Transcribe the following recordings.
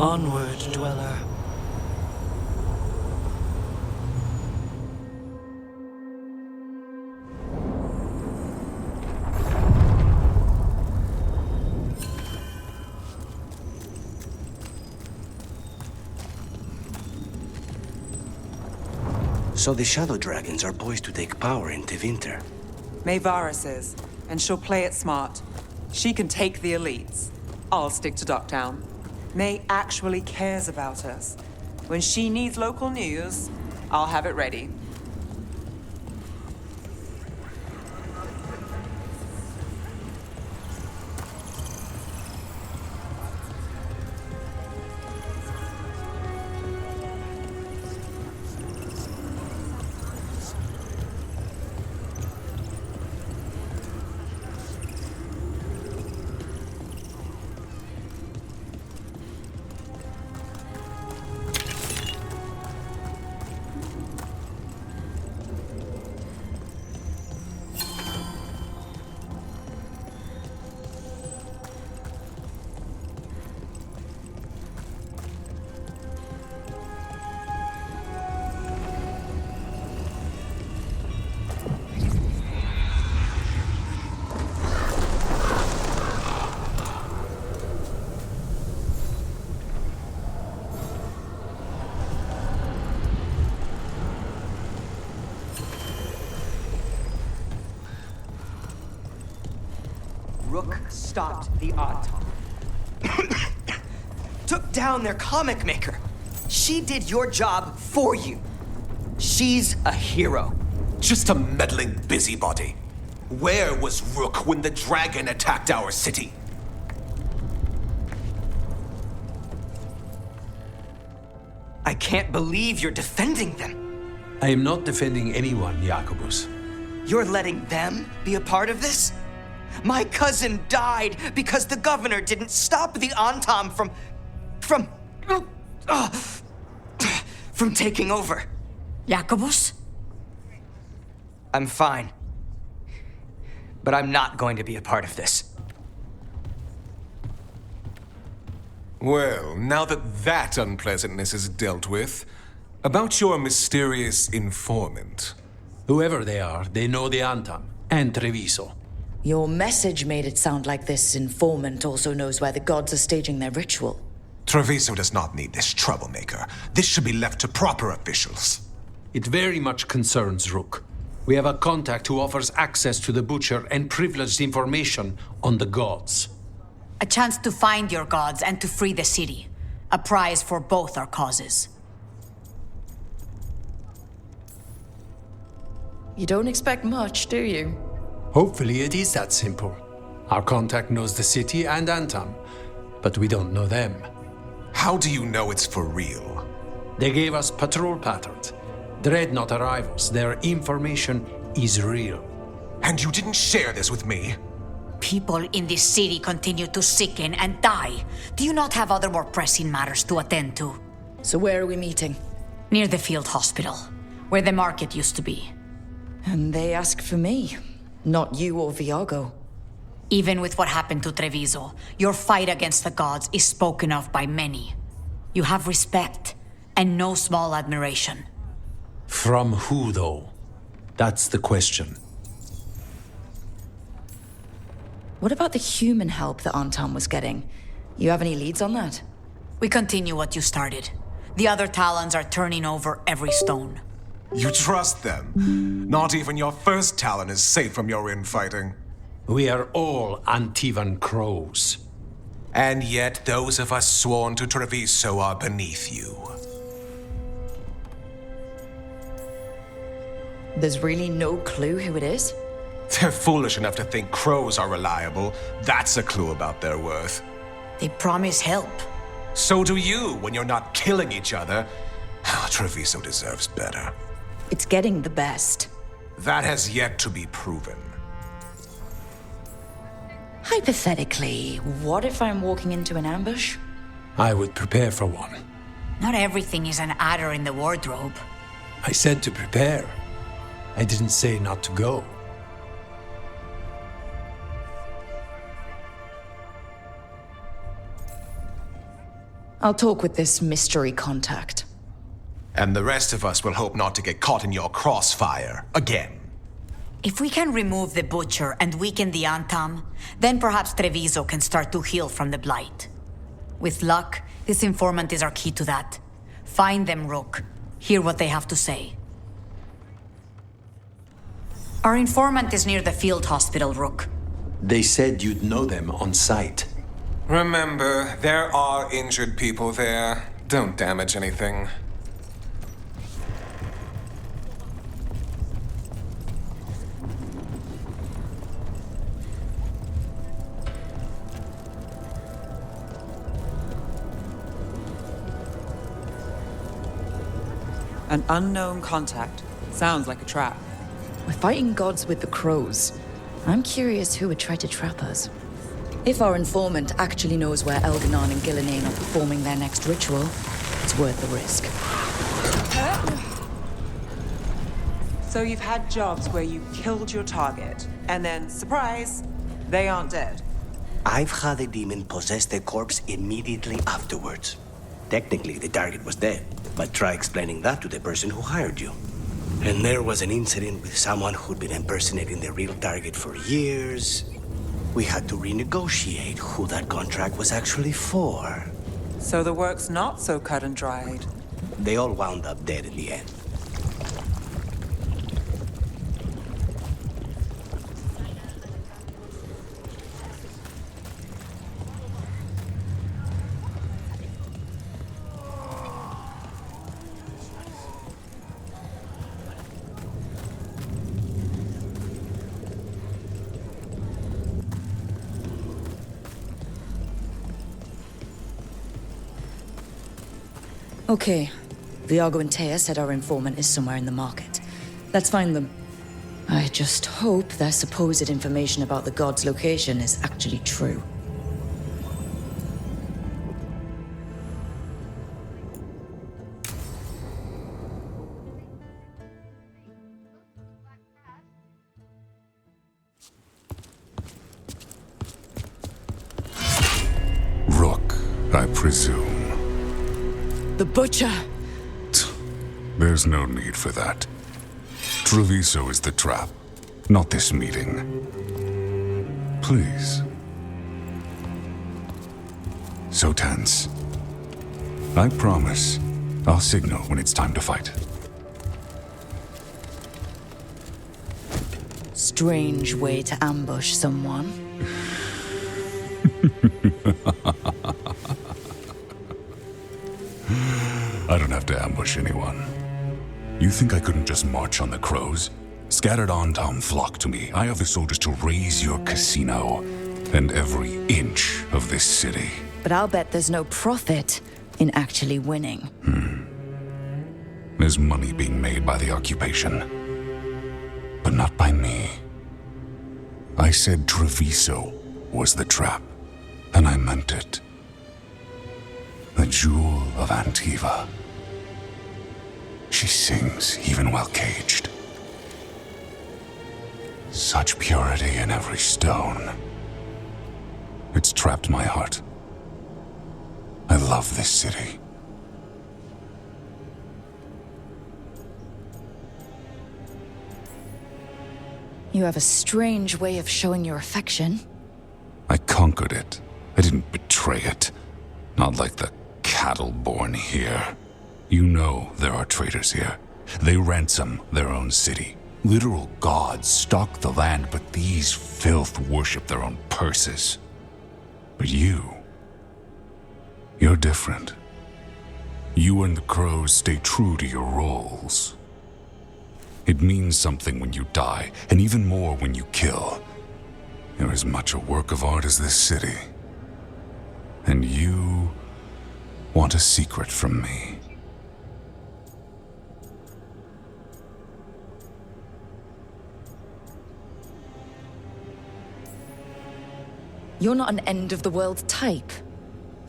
Onward, dweller. So the Shadow Dragons are poised to take power in Tevinter. Mayvarus is, and she'll play it smart. She can take the elites. I'll stick to Docktown. May actually cares about us. When she needs local news, I'll have it ready. Rook stopped the Autumn. Took down their comic maker. She did your job for you. She's a hero. Just a meddling busybody. Where was Rook when the dragon attacked our city? I can't believe you're defending them. I am not defending anyone, Jacobus. You're letting them be a part of this? My cousin died because the governor didn't stop the Antam from taking over. Jacobus? I'm fine. But I'm not going to be a part of this. Well, now that unpleasantness is dealt with, about your mysterious informant. Whoever they are, they know the Antam and Treviso. Your message made it sound like this informant also knows where the gods are staging their ritual. Treviso does not need this troublemaker. This should be left to proper officials. It very much concerns Rook. We have a contact who offers access to the Butcher and privileged information on the gods. A chance to find your gods and to free the city. A prize for both our causes. You don't expect much, do you? Hopefully it is that simple. Our contact knows the city and Antam, but we don't know them. How do you know it's for real? They gave us patrol patterns. Dreadnought arrivals. Their information is real. And you didn't share this with me? People in this city continue to sicken and die. Do you not have other more pressing matters to attend to? So where are we meeting? Near the field hospital, where the market used to be. And they ask for me, not you or Viago. Even with what happened to Treviso, your fight against the gods is spoken of by many. You have respect, and no small admiration. From who, though? That's the question. What about the human help that Antam was getting? You have any leads on that? We continue what you started. The other Talons are turning over every stone. You trust them? Not even your first Talon is safe from your infighting. We are all Antivan crows. And yet those of us sworn to Treviso are beneath you. There's really no clue who it is? They're foolish enough to think crows are reliable. That's a clue about their worth. They promise help. So do you when you're not killing each other. Treviso deserves better. It's getting the best. That has yet to be proven. Hypothetically, what if I'm walking into an ambush? I would prepare for one. Not everything is an adder in the wardrobe. I said to prepare. I didn't say not to go. I'll talk with this mystery contact. And the rest of us will hope not to get caught in your crossfire again. If we can remove the Butcher and weaken the Antam, then perhaps Treviso can start to heal from the Blight. With luck, this informant is our key to that. Find them, Rook. Hear what they have to say. Our informant is near the field hospital, Rook. They said you'd know them on sight. Remember, there are injured people there. Don't damage anything. An unknown contact. Sounds like a trap. We're fighting gods with the crows. I'm curious who would try to trap us. If our informant actually knows where Elganon and Gillinane are performing their next ritual, it's worth the risk. So you've had jobs where you killed your target, and then, surprise, they aren't dead. I've had a demon possess the corpse immediately afterwards. Technically, the target was dead, but try explaining that to the person who hired you. And there was an incident with someone who'd been impersonating the real target for years. We had to renegotiate who that contract was actually for. So the work's not so cut and dried. They all wound up dead in the end. Okay. Viago and Taya said our informant is somewhere in the market. Let's find them. I just hope their supposed information about the god's location is actually true. Rook, I presume. The Butcher! There's no need for that. Treviso is the trap, not this meeting. Please. So tense. I promise, I'll signal when it's time to fight. Strange way to ambush someone. I don't have to ambush anyone. You think I couldn't just march on the crows? Scattered Antam flock to me. I have the soldiers to raise your casino and every inch of this city. But I'll bet there's no profit in actually winning. There's money being made by the occupation, but not by me. I said Treviso was the trap, and I meant it. The jewel of Antiva. She sings even while caged. Such purity in every stone. It's trapped my heart. I love this city. You have a strange way of showing your affection. I conquered it. I didn't betray it. Not like the cattle born here. You know there are traitors here. They ransom their own city. Literal gods stalk the land, but these filth worship their own purses. But you're different. You and the crows stay true to your roles. It means something when you die, and even more when you kill. You're as much a work of art as this city. And you want a secret from me. You're not an end-of-the-world type.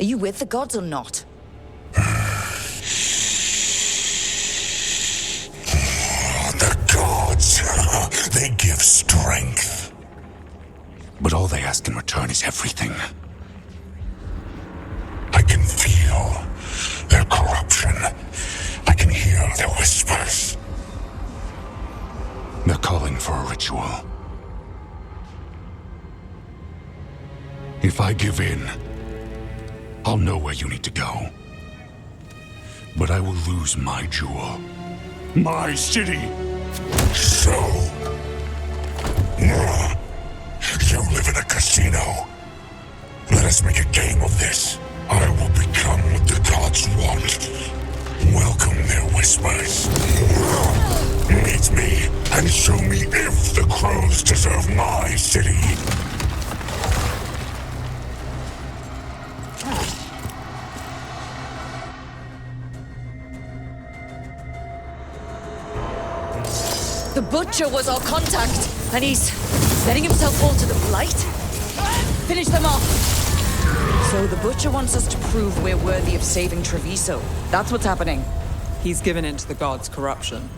Are you with the gods or not? The gods, they give strength. But all they ask in return is everything. I can feel ritual. If I give in, I'll know where you need to go. But I will lose my jewel. My city! So... you live in a casino. Let us make a game of this. I will become what the gods want. Welcome their whispers. Meet me and show me if the crows deserve my city. The Butcher was our contact, and he's letting himself fall to the Blight? Finish them off! So the Butcher wants us to prove we're worthy of saving Treviso. That's what's happening. He's given in to the gods' corruption.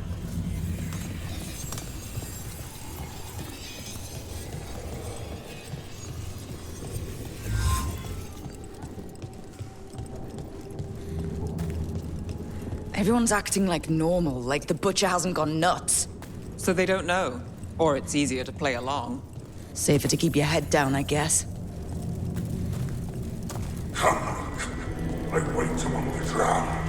Everyone's acting like normal, like the Butcher hasn't gone nuts. So they don't know. Or it's easier to play along. Safer to keep your head down, I guess. Come, I wait among the drowned.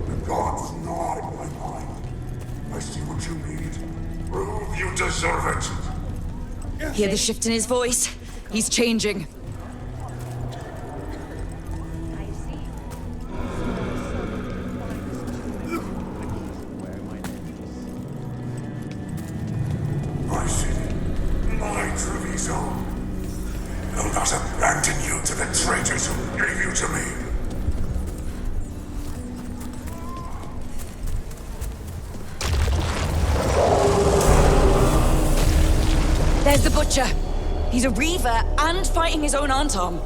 The gods nod in my mind. I see what you need. Prove you deserve it. Hear the shift in his voice? He's changing. My city, my Treviso. I'll not abandon you to the traitors who gave you to me. There's the Butcher. He's a Reaver and fighting his own Antom.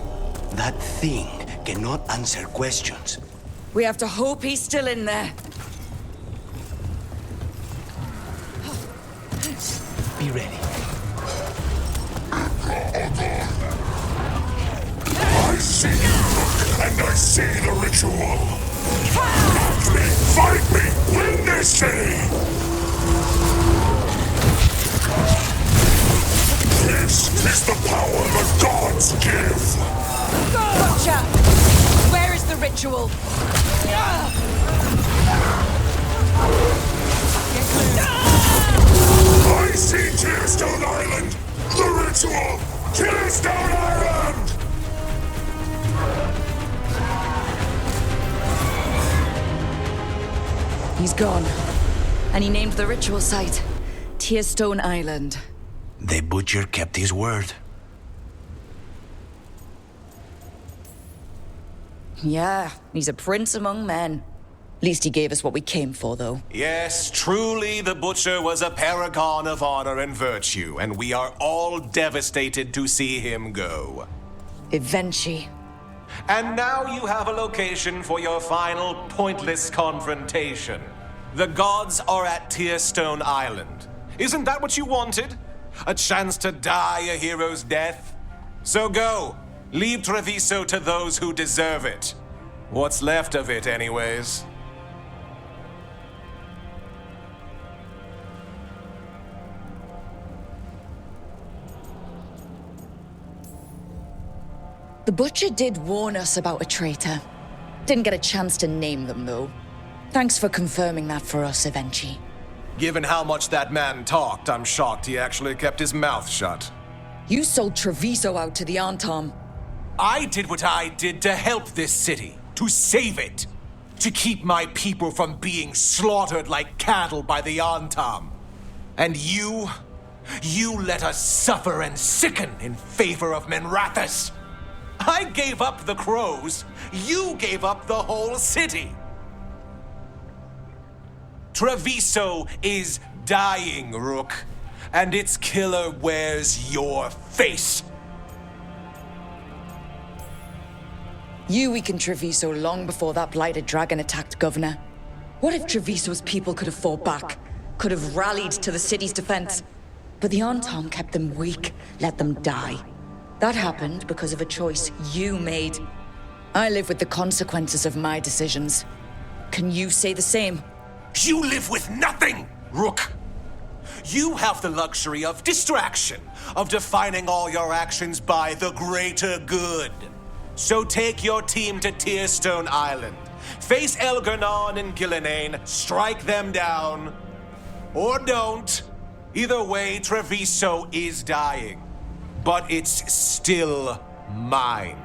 That thing cannot answer questions. We have to hope he's still in there. Be ready. I see you, and I see the ritual. Fight me, win this city! This is the power the gods give! Butcher! Where is the ritual? I see Tearstone Island! The ritual! Tearstone Island! He's gone. And he named the ritual site Tearstone Island. The Butcher kept his word. Yeah, he's a prince among men. Least he gave us what we came for, though. Yes, truly the Butcher was a paragon of honor and virtue, and we are all devastated to see him go. Eventually. And now you have a location for your final pointless confrontation. The gods are at Tearstone Island. Isn't that what you wanted? A chance to die a hero's death? So go. Leave Treviso to those who deserve it. What's left of it, anyways. The Butcher did warn us about a traitor. Didn't get a chance to name them, though. Thanks for confirming that for us, Evenchi. Given how much that man talked, I'm shocked he actually kept his mouth shut. You sold Treviso out to the Antom. I did what I did to help this city, to save it, to keep my people from being slaughtered like cattle by the Antom. And you let us suffer and sicken in favor of Minrathous. I gave up the crows, you gave up the whole city. Treviso is dying, Rook, and its killer wears your face. You weakened Treviso long before that blighted dragon attacked Governor. What if Treviso's people could have fought back? Could have rallied to the city's defense? But the Antom kept them weak, let them die. That happened because of a choice you made. I live with the consequences of my decisions. Can you say the same? You live with nothing, Rook! You have the luxury of distraction, of defining all your actions by the greater good. So take your team to Tearstone Island. Face Elgarnon and Gillenane, strike them down. Or don't. Either way, Treviso is dying. But it's still mine.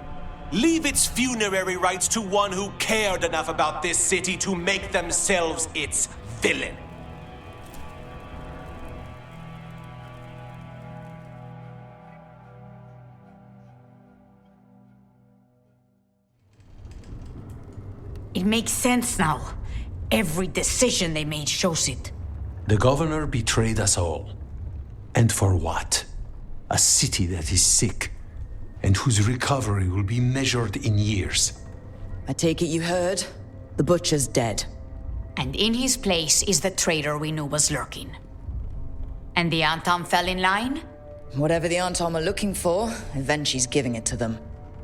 Leave its funerary rites to one who cared enough about this city to make themselves its villain. It makes sense now. Every decision they made shows it. The governor betrayed us all. And for what? A city that is sick, and whose recovery will be measured in years. I take it you heard? The butcher's dead. And in his place is the traitor we knew was lurking. And the Antam fell in line? Whatever the Antom are looking for, Evenchi's giving it to them.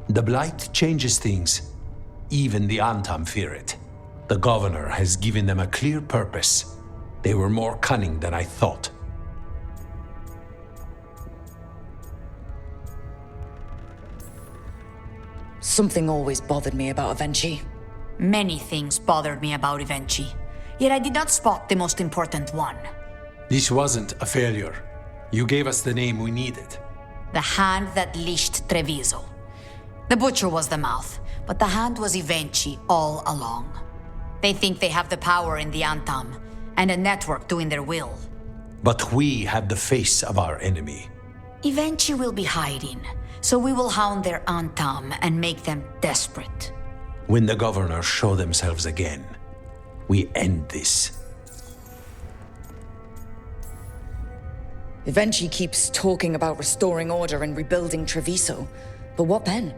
The Blight changes things. Even the Antam fear it. The governor has given them a clear purpose. They were more cunning than I thought. Something always bothered me about Evenchi. Many things bothered me about Evenchi, yet I did not spot the most important one. This wasn't a failure. You gave us the name we needed. The hand that leashed Treviso. The butcher was the mouth, but the hand was Evenchi all along. They think they have the power in the Antam, and a network doing their will. But we have the face of our enemy. Evenchi will be hiding, so we will hound their Antam and make them desperate. When the governors show themselves again, we end this. Evenchi keeps talking about restoring order and rebuilding Treviso. But what then?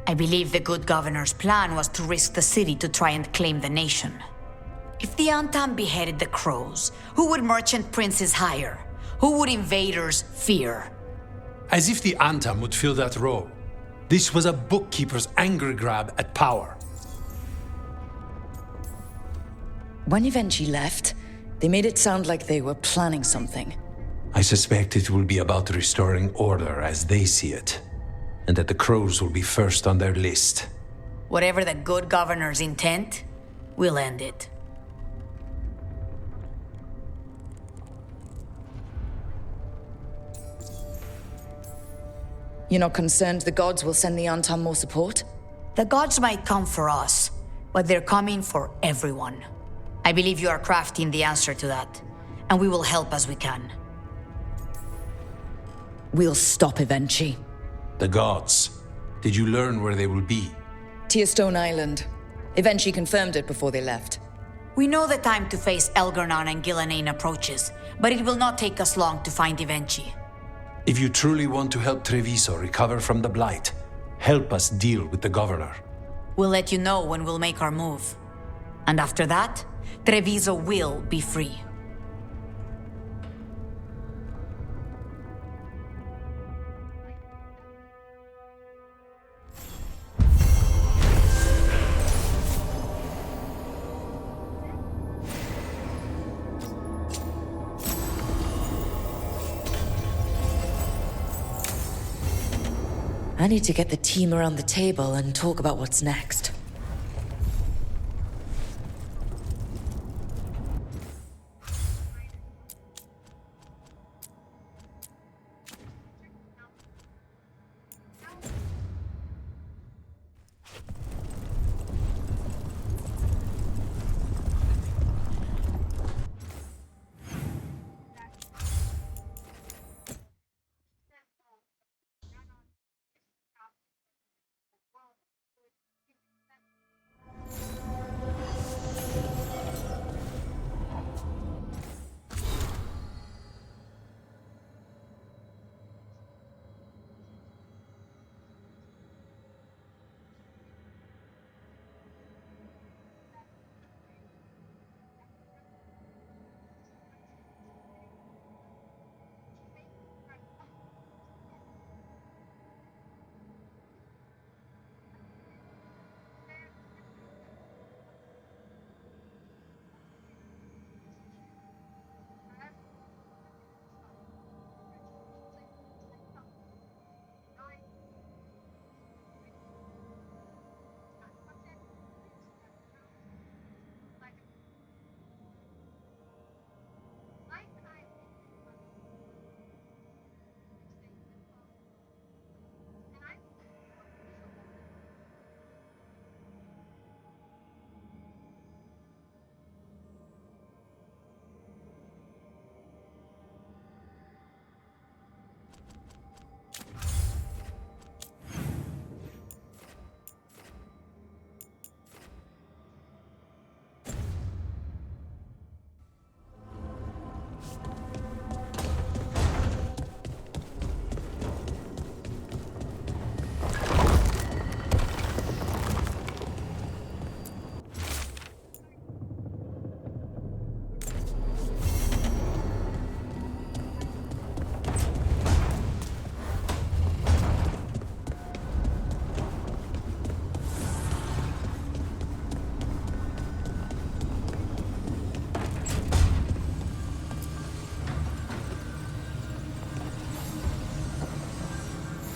I believe the good governor's plan was to risk the city to try and claim the nation. If the Antam beheaded the crows, who would merchant princes hire? Who would invaders fear? As if the Antam would fill that role. This was a bookkeeper's angry grab at power. When Evenchi left, they made it sound like they were planning something. I suspect it will be about restoring order as they see it, and that the crows will be first on their list. Whatever the good governor's intent, we'll end it. You're not concerned the gods will send the Antam more support? The gods might come for us, but they're coming for everyone. I believe you are crafting the answer to that, and we will help as we can. We'll stop Evenchi. The gods. Did you learn where they will be? Tearstone Island. Evenchi confirmed it before they left. We know the time to face Elgarnon and Gillenane approaches, but it will not take us long to find Evenchi. If you truly want to help Treviso recover from the Blight, help us deal with the governor. We'll let you know when we'll make our move. And after that, Treviso will be free. I need to get the team around the table and talk about what's next.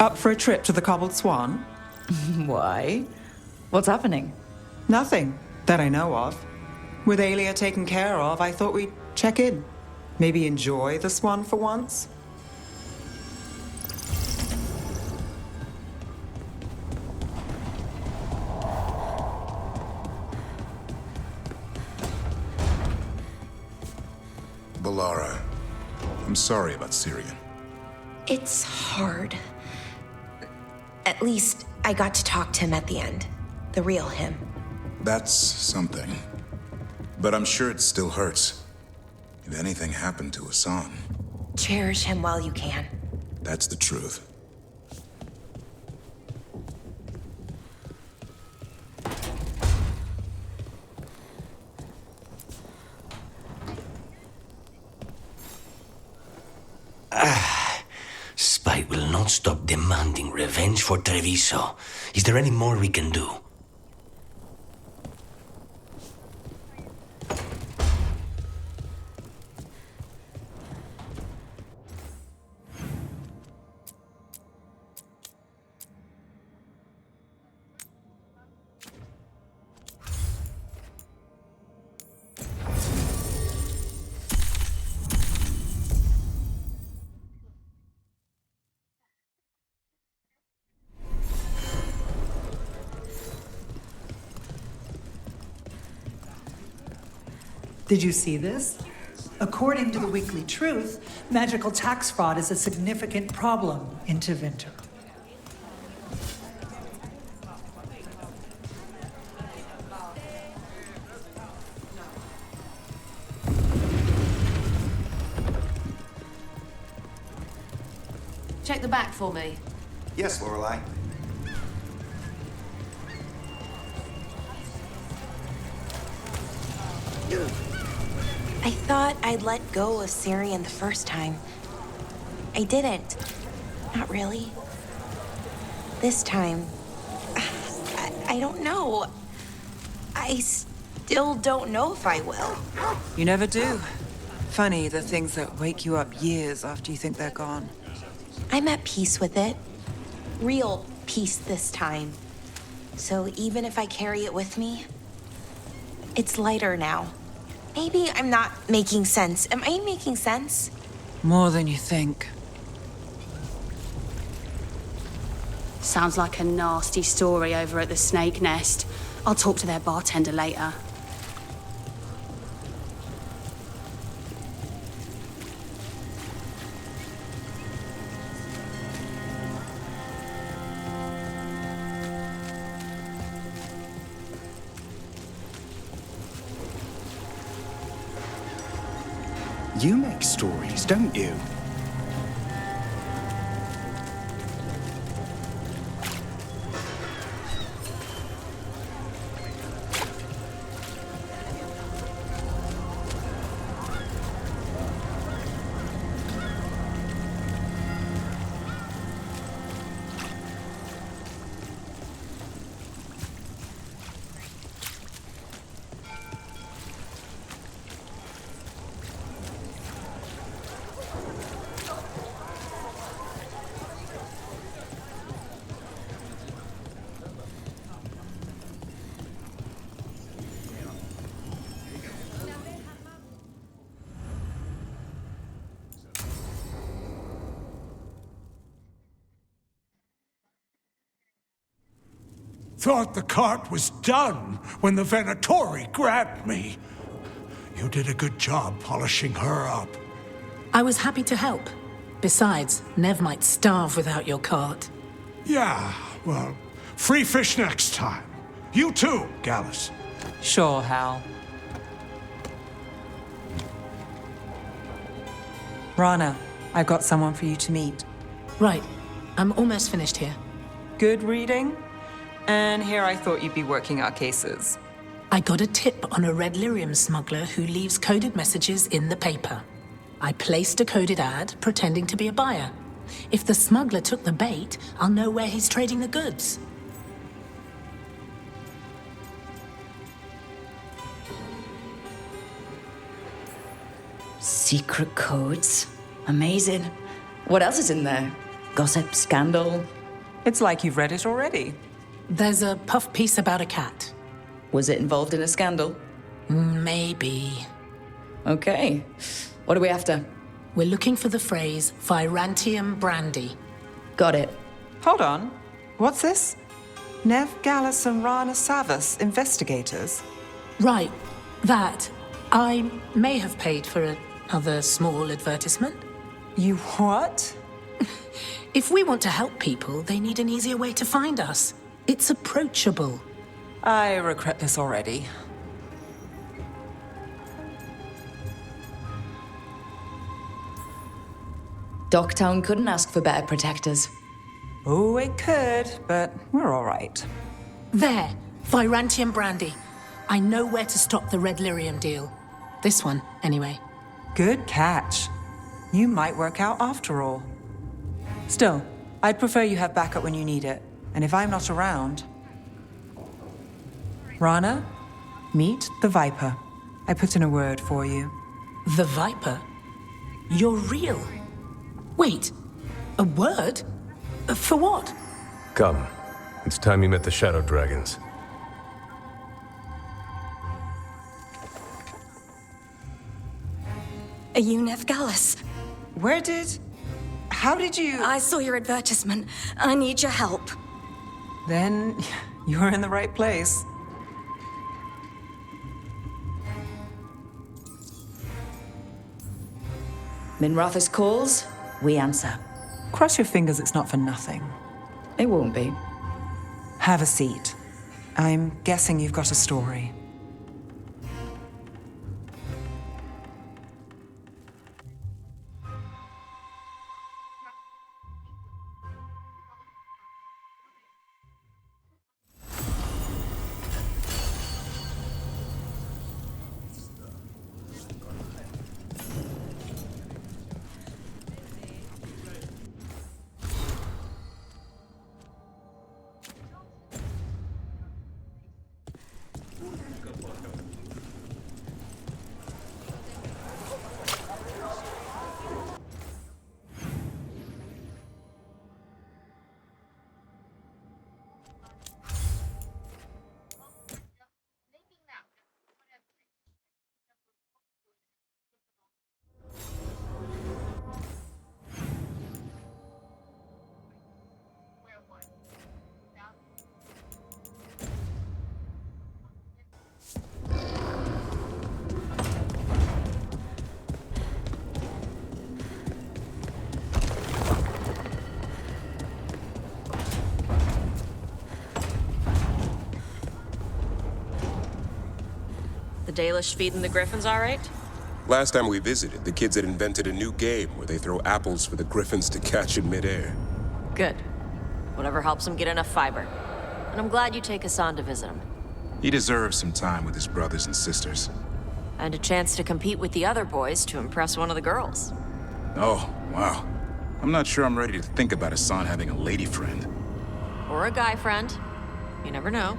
Up for a trip to the Cobbled Swan? Why? What's happening? Nothing that I know of. With Aelia taken care of, I thought we'd check in. Maybe enjoy the Swan for once? Balara, I'm sorry about Syrian. It's hard. At least I got to talk to him at the end. The real him. That's something. But I'm sure it still hurts. If anything happened to Hassan. Cherish him while you can. That's the truth. Spite will not stop demanding revenge for Treviso. Is there any more we can do? Did you see this? According to the Weekly Truth, magical tax fraud is a significant problem in Tevinter. Check the back for me. Yes, Lorelei. I thought I'd let go of Syrian the first time. I didn't. Not really. This time, I don't know. I still don't know if I will. You never do. Funny, the things that wake you up years after you think they're gone. I'm at peace with it. Real peace this time. So even if I carry it with me, it's lighter now. Maybe I'm not making sense. Am I making sense? More than you think. Sounds like a nasty story over at the Snake Nest. I'll talk to their bartender later. You make stories, don't you? Thought the cart was done when the Venatori grabbed me. You did a good job polishing her up. I was happy to help. Besides, Neve might starve without your cart. Yeah, well, free fish next time. You too, Gallus. Sure, Hal. Rana, I've got someone for you to meet. Right. I'm almost finished here. Good reading? And here I thought you'd be working our cases. I got a tip on a red lyrium smuggler who leaves coded messages in the paper. I placed a coded ad, pretending to be a buyer. If the smuggler took the bait, I'll know where he's trading the goods. Secret codes? Amazing. What else is in there? Gossip, scandal. It's like you've read it already. There's a puff piece about a cat. Was it involved in a scandal? Maybe. Okay. What are we after? We're looking for the phrase Virantium brandy. Got it. Hold on. What's this? Neve, Gallus, and Rana Savas, investigators. Right. That. I may have paid for another small advertisement. You what? If we want to help people, they need an easier way to find us. It's approachable. I regret this already. Docktown couldn't ask for better protectors. Oh, it could, but we're all right. There. Virantium brandy. I know where to stop the red lyrium deal. This one, anyway. Good catch. You might work out after all. Still, I'd prefer you have backup when you need it. And if I'm not around... Rana, meet the Viper. I put in a word for you. The Viper? You're real? Wait, a word? For what? Come. It's time you met the Shadow Dragons. Are you Neve Gallus? How did you... I saw your advertisement. I need your help. Then you're in the right place. Minratha's calls, we answer. Cross your fingers it's not for nothing. It won't be. Have a seat. I'm guessing you've got a story. The Dalish feeding the griffins all right? Last time we visited, the kids had invented a new game where they throw apples for the griffins to catch in midair. Good. Whatever helps him get enough fiber. And I'm glad you take us on to visit him. He deserves some time with his brothers and sisters. And a chance to compete with the other boys to impress one of the girls. Oh, wow. I'm not sure I'm ready to think about Hassan having a lady friend. Or a guy friend. You never know.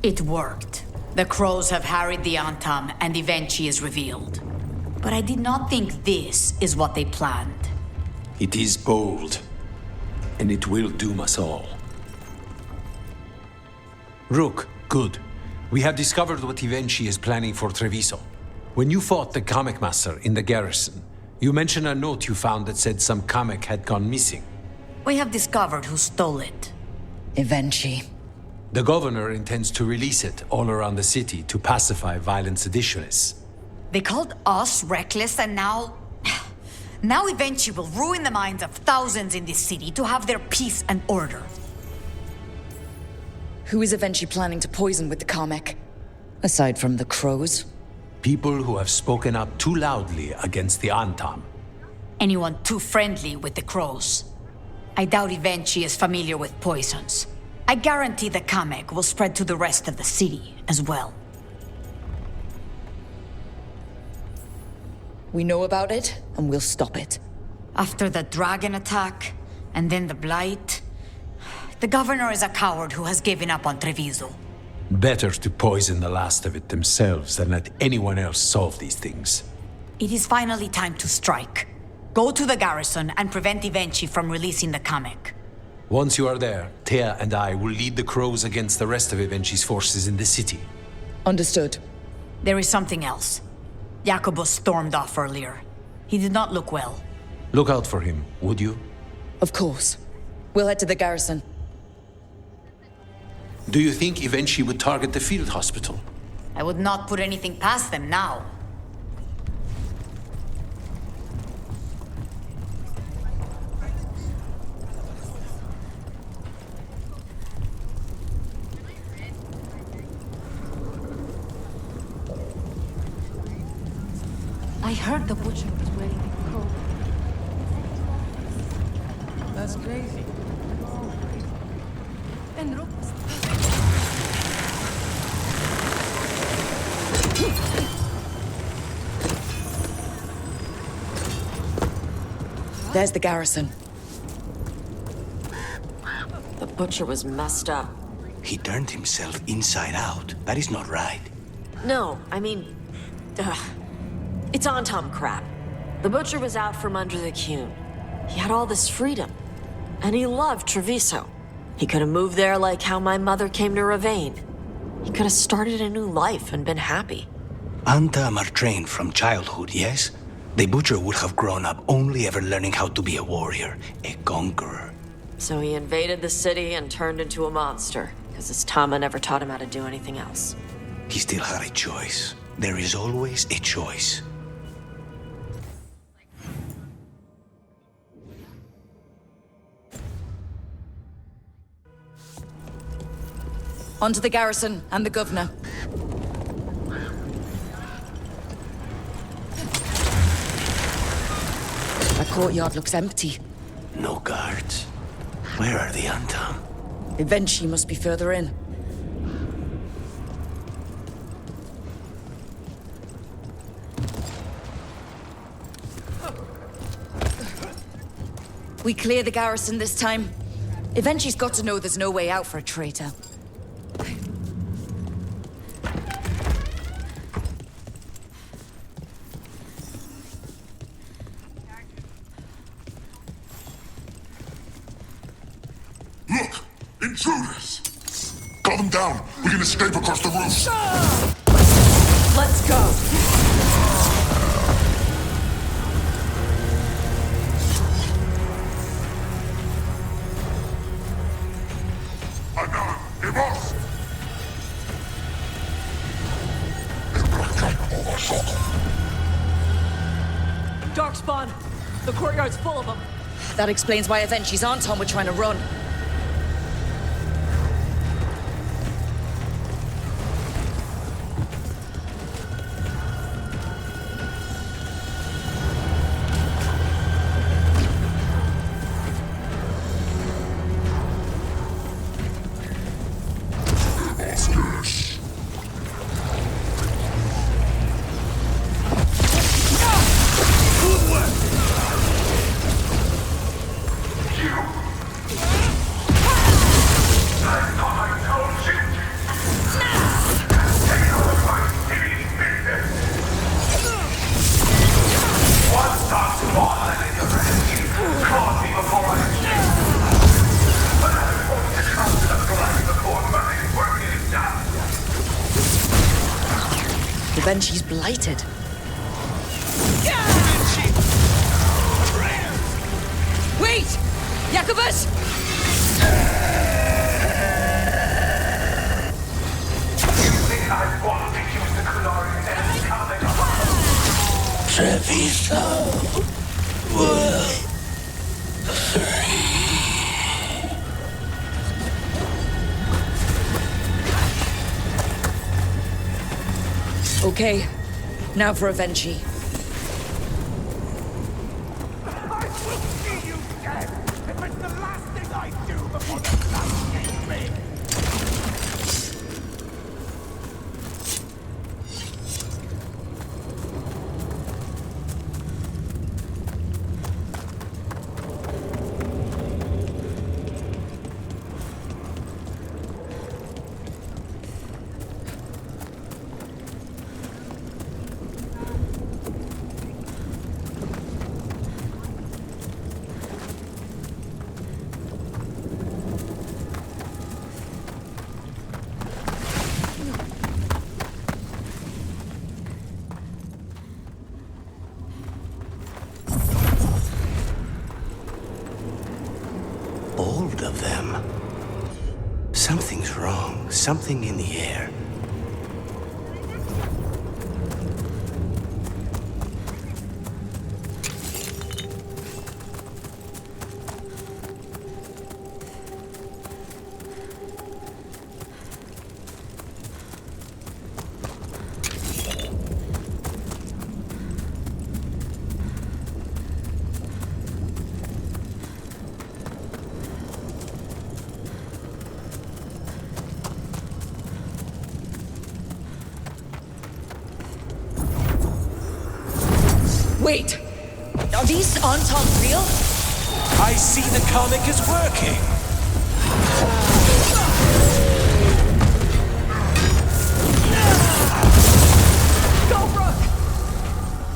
It worked. The crows have harried the Antam, and Evenchi is revealed. But I did not think this is what they planned. It is bold, and it will doom us all. Rook, good. We have discovered what Evenchi is planning for Treviso. When you fought the Kamek Master in the garrison, you mentioned a note you found that said some Kamek had gone missing. We have discovered who stole it. Evenchi. The governor intends to release it all around the city to pacify violent seditionists. They called us reckless, and now... Now Evenchi will ruin the minds of thousands in this city to have their peace and order. Who is Avenchi planning to poison with the comic? Aside from the crows? People who have spoken up too loudly against the Antam. Anyone too friendly with the crows. I doubt Avenchi is familiar with poisons. I guarantee the comic will spread to the rest of the city as well. We know about it, and we'll stop it. After the dragon attack, and then the blight, the governor is a coward who has given up on Treviso. Better to poison the last of it themselves than let anyone else solve these things. It is finally time to strike. Go to the garrison and prevent Avenchi from releasing the comic. Once you are there, Thea and I will lead the crows against the rest of Avenchi's forces in the city. Understood. There is something else. Jacobus stormed off earlier. He did not look well. Look out for him, would you? Of course. We'll head to the garrison. Do you think Avenchi would target the field hospital? I would not put anything past them now. I heard the butcher was waiting for the crow. That's crazy. And look. There's the garrison. The butcher was messed up. He turned himself inside out. That is not right. No, I mean... it's Antam crap. The butcher was out from under the Cune. He had all this freedom. And he loved Treviso. He could have moved there like how my mother came to Ravane. He could have started a new life and been happy. Antam are trained from childhood, yes? The butcher would have grown up only ever learning how to be a warrior, a conqueror. So he invaded the city and turned into a monster, because his Tama never taught him how to do anything else. He still had a choice. There is always a choice. On to the garrison and the governor. That courtyard looks empty. No guards. Where are the Antam? Avenchi must be further in. We clear the garrison this time. Avenchi's got to know there's no way out for a traitor. Look! Intruders! Calm them down! We can escape across the roof! Let's go! Darkspawn! The courtyard's full of them. That explains why Avenchi's Anton were trying to run. Avenchi's blighted. Wait! Jacobus! Treviso will free. Okay, now for Avenchi. I will see you dead if it's the last thing I do before the sun gets me! Bold of them. Something's wrong. Something in the air. Wait! Are these Anton real? I see the comic is working! Go, Brooke!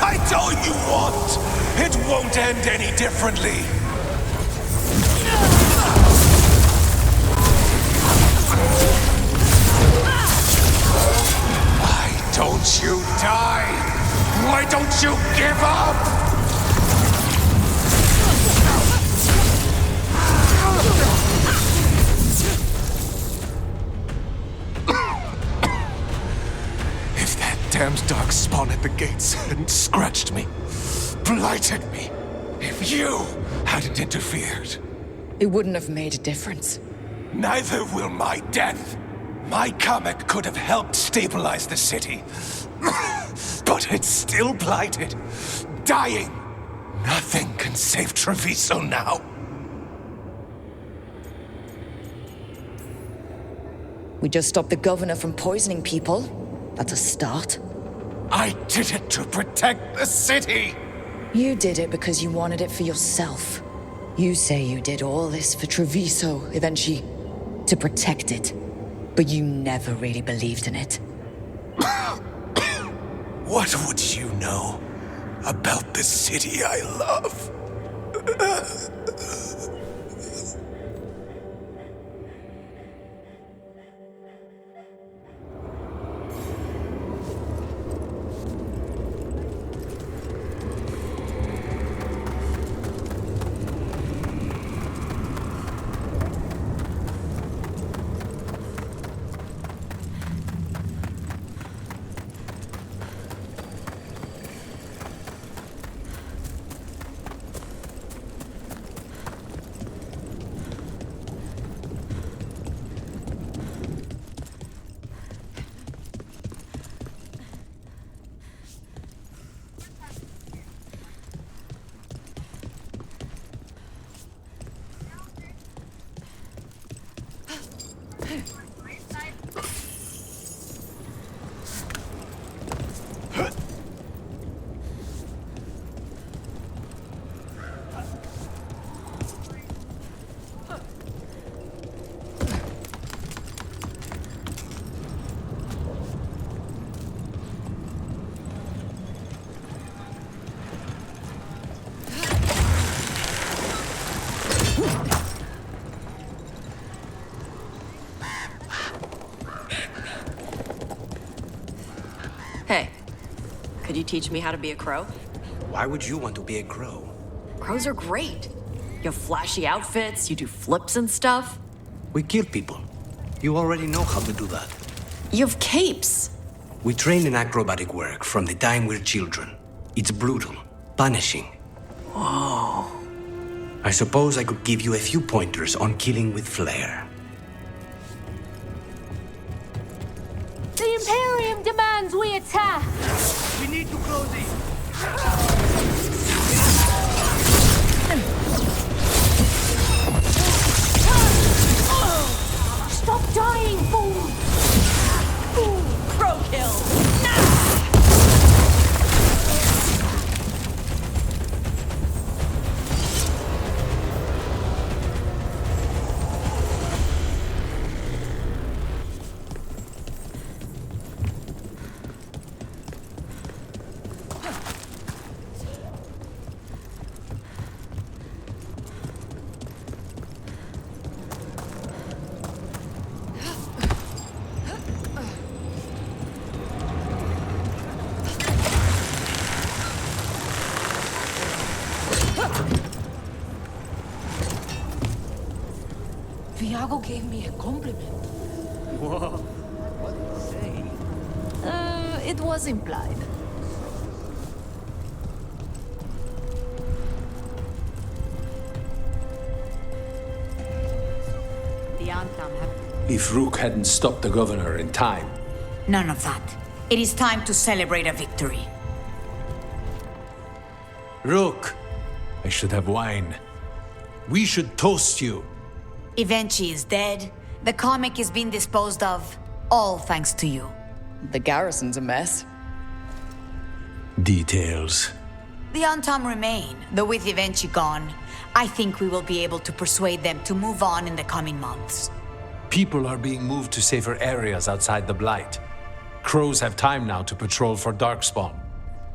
I told you what! It won't end any differently! Why don't you die? Why don't you give up? If that damned dark spawn at the gates hadn't scratched me, blighted me, if you hadn't interfered, It wouldn't have made a difference. neither will my death. My comet could have helped stabilize the city. But it's still blighted, dying. Nothing can save Treviso now. We just stopped the governor from poisoning people. That's a start. I did it to protect the city! You did it because you wanted it for yourself. You say you did all this for Treviso, eventually, to protect it. But you never really believed in it. What would you know about the city I love? Hey, could you teach me how to be a crow? Why would you want to be a crow? Crows are great. You have flashy outfits, you do flips and stuff. We kill people. You already know how to do that. You have capes. We train in acrobatic work from the time we're children. It's brutal, punishing. Oh. I suppose I could give you a few pointers on killing with flair. The Imperium demands we attack! We need to close in. Stop dying, fool! Fool! Crow kill! Viago gave me a compliment. Whoa. What did he say? It was implied. The Antam have... If Rook hadn't stopped the governor in time. None of that. It is time to celebrate a victory. Rook, I should have wine. We should toast you. Evenchi is dead. The comic is being disposed of. All thanks to you. The garrison's a mess. Details. The Antam remain, though with Evenchi gone, I think we will be able to persuade them to move on in the coming months. People are being moved to safer areas outside the Blight. Crows have time now to patrol for Darkspawn.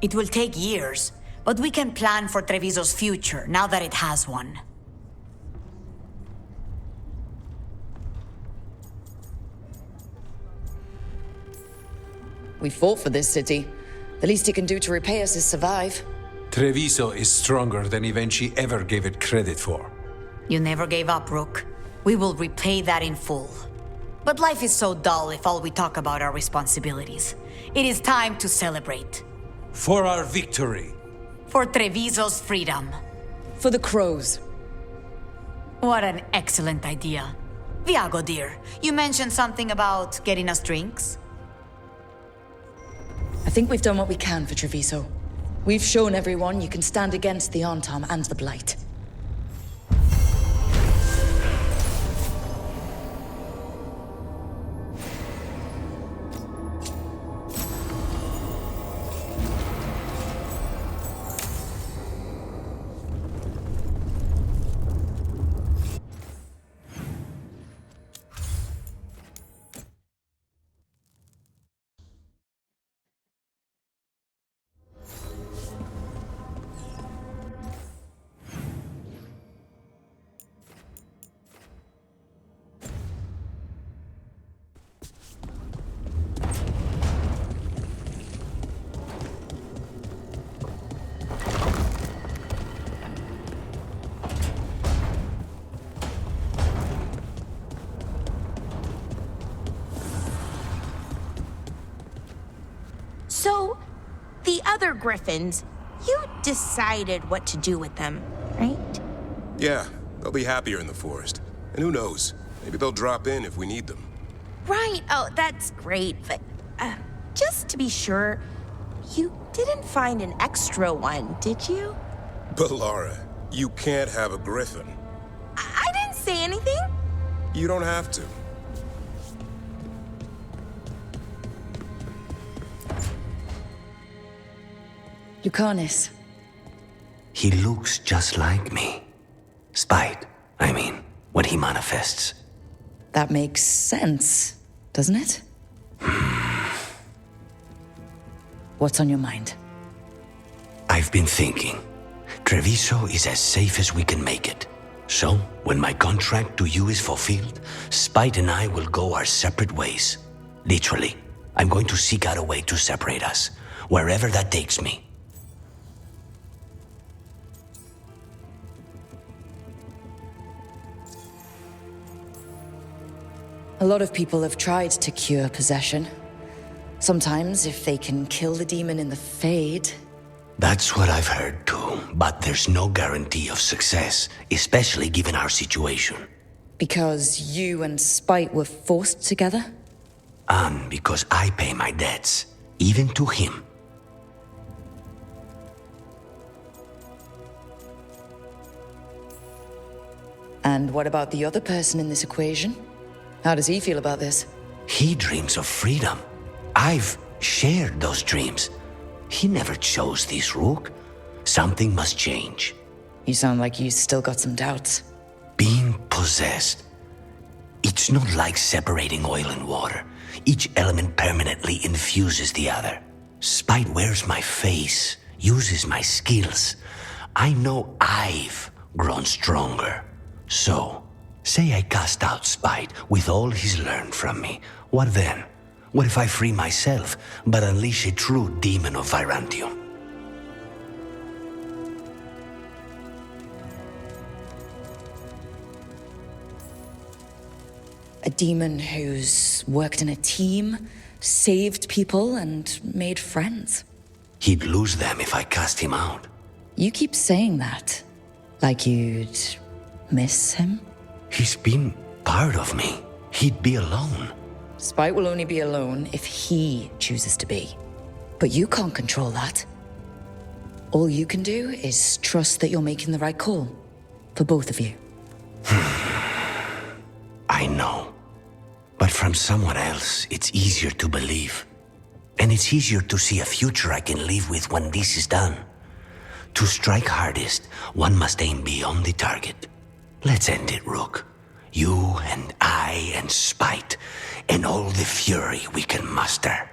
It will take years, but we can plan for Treviso's future now that it has one. We fought for this city. The least it can do to repay us is survive. Treviso is stronger than Evenchi ever gave it credit for. You never gave up, Rook. We will repay that in full. But life is so dull if all we talk about are responsibilities. It is time to celebrate. For our victory. For Treviso's freedom. For the crows. What an excellent idea. Viago, dear, you mentioned something about getting us drinks? I think we've done what we can for Treviso. We've shown everyone you can stand against the Antam and the Blight. So, the other Griffins, you decided what to do with them, right? Yeah, they'll be happier in the forest. And who knows? Maybe they'll drop in if we need them. Right. Oh, that's great. But just to be sure, you didn't find an extra one, did you? But Lara, you can't have a griffin. I didn't say anything. You don't have to. Lucanis. He looks just like me. Spite, I mean, when he manifests. That makes sense, doesn't it? What's on your mind? I've been thinking. Treviso is as safe as we can make it. So, when my contract to you is fulfilled, Spite and I will go our separate ways. Literally, I'm going to seek out a way to separate us, wherever that takes me. A lot of people have tried to cure possession. Sometimes, if they can kill the demon in the Fade, That's what I've heard too, but there's no guarantee of success, especially given our situation. Because you and Spite were forced together? And because I pay my debts, even to him. And what about the other person in this equation? How does he feel about this? He dreams of freedom. I've shared those dreams. He never chose this, Rook. Something must change. You sound like you still got some doubts. Being possessed. It's not like separating oil and water. Each element permanently infuses the other. Spite wears my face, uses my skills. I know I've grown stronger. So, say I cast out Spite with all he's learned from me. What then? What if I free myself, but unleash a true demon of Virantium? A demon who's worked in a team, saved people, and made friends. He'd lose them if I cast him out. You keep saying that. Like you'd miss him? He's been part of me. He'd be alone. Spite will only be alone if he chooses to be. But you can't control that. All you can do is trust that you're making the right call. For both of you. I know. But from someone else, it's easier to believe. And it's easier to see a future I can live with when this is done. To strike hardest, one must aim beyond the target. Let's end it, Rook. You and I and Spite, and all the fury we can muster.